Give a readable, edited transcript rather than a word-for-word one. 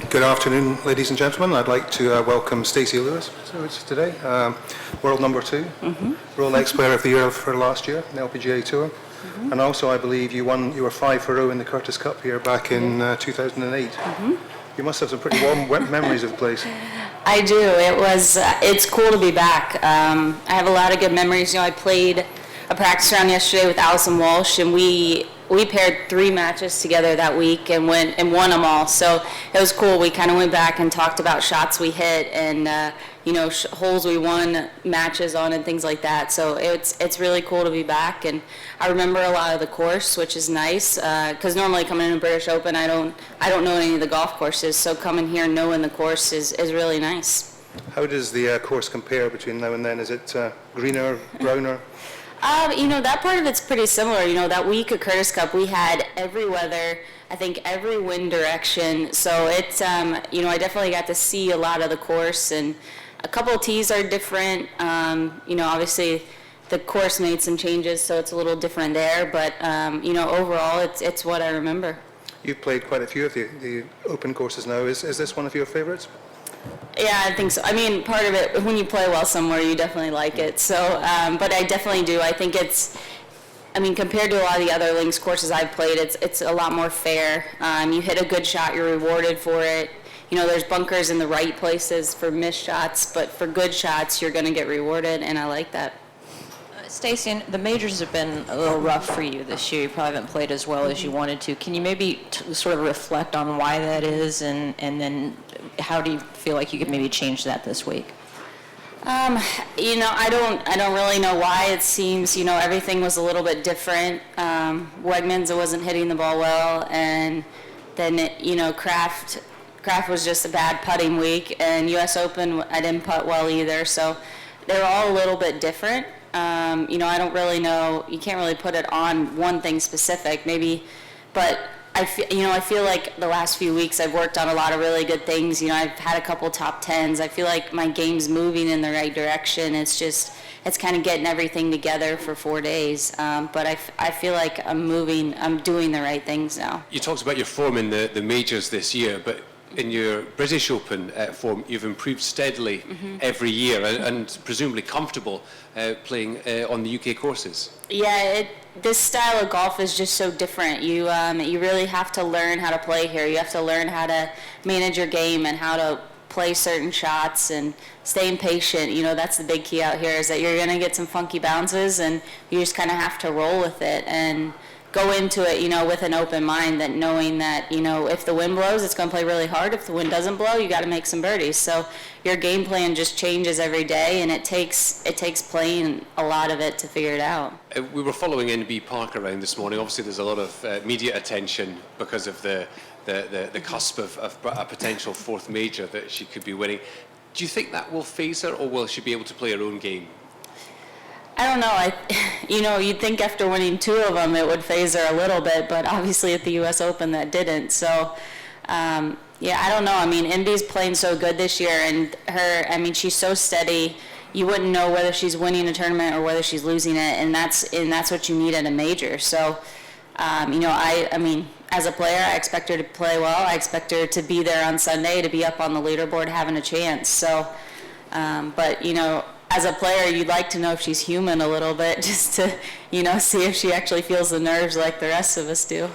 Good afternoon, ladies and gentlemen. I'd like to welcome Stacy Lewis today, world number 2, Rolex Player of the Year for last year, the LPGA Tour. And also, I believe you were 5 for 0 in the Curtis Cup here back in 2008. You must have some pretty warm memories of the place. I do. It's cool to be back. I have a lot of good memories. I played a practice round yesterday with Allison Walsh, and we paired 3 matches together that week and won them all. So it was cool. We kind of went back and talked about shots we hit and holes we won matches on and things like that. So it's really cool to be back. And I remember a lot of the course, which is nice because normally coming in a British Open, I don't know any of the golf courses. So coming here and knowing the course is really nice. How does the course compare between now and then? Is it greener, browner? That part of it's pretty similar. That week at Curtis Cup, we had every weather, I think every wind direction. So it's, I definitely got to see a lot of the course, and a couple of tees are different. Obviously the course made some changes, so it's a little different there. But, overall, it's what I remember. You've played quite a few of the open courses now. Is this one of your favorites? Yeah, I think so. I mean, part of it, when you play well somewhere, you definitely like it. So, but I definitely do. I think compared to a lot of the other links courses I've played, it's a lot more fair. You hit a good shot, you're rewarded for it. There's bunkers in the right places for missed shots, but for good shots, you're going to get rewarded, and I like that. Stacy, the majors have been a little rough for you this year. You probably haven't played as well as you wanted to. Can you maybe sort of reflect on why that is, and then how do you feel like you could maybe change that this week? I don't really know why. It seems, everything was a little bit different. Wegmans wasn't hitting the ball well, and then, Kraft was just a bad putting week, and U.S. Open, I didn't putt well either. So they were all a little bit different. I don't really know. You can't really put it on one thing specific, maybe, but I feel like the last few weeks I've worked on a lot of really good things. I've had a couple top 10s. I feel like my game's moving in the right direction. It's kind of getting everything together for 4 days. But I feel like I'm doing the right things now. You talked about your form in the majors this year, but in your British Open form, you've improved steadily every year and presumably comfortable playing on the UK courses. Yeah, this style of golf is just so different. You really have to learn how to play here. You have to learn how to manage your game and how to play certain shots and staying patient. That's the big key out here, is that you're going to get some funky bounces and you just kind of have to roll with it and go into it, with an open mind, that knowing that, if the wind blows, it's going to play really hard. If the wind doesn't blow, you got to make some birdies. So your game plan just changes every day, and it takes playing a lot of it to figure it out. We were following NB Park around this morning. Obviously, there's a lot of media attention because of the cusp of a potential 4th major that she could be winning. Do you think that will phase her, or will she be able to play her own game? I don't know. You'd think after winning 2 of them it would phase her a little bit, but obviously at the U.S. Open that didn't. So, I don't know. NB's playing so good this year, and she's so steady. You wouldn't know whether she's winning a tournament or whether she's losing it, and that's what you need at a major. So, as a player, I expect her to play well. I expect her to be there on Sunday, to be up on the leaderboard having a chance. So, but as a player, you'd like to know if she's human a little bit, just to, see if she actually feels the nerves like the rest of us do.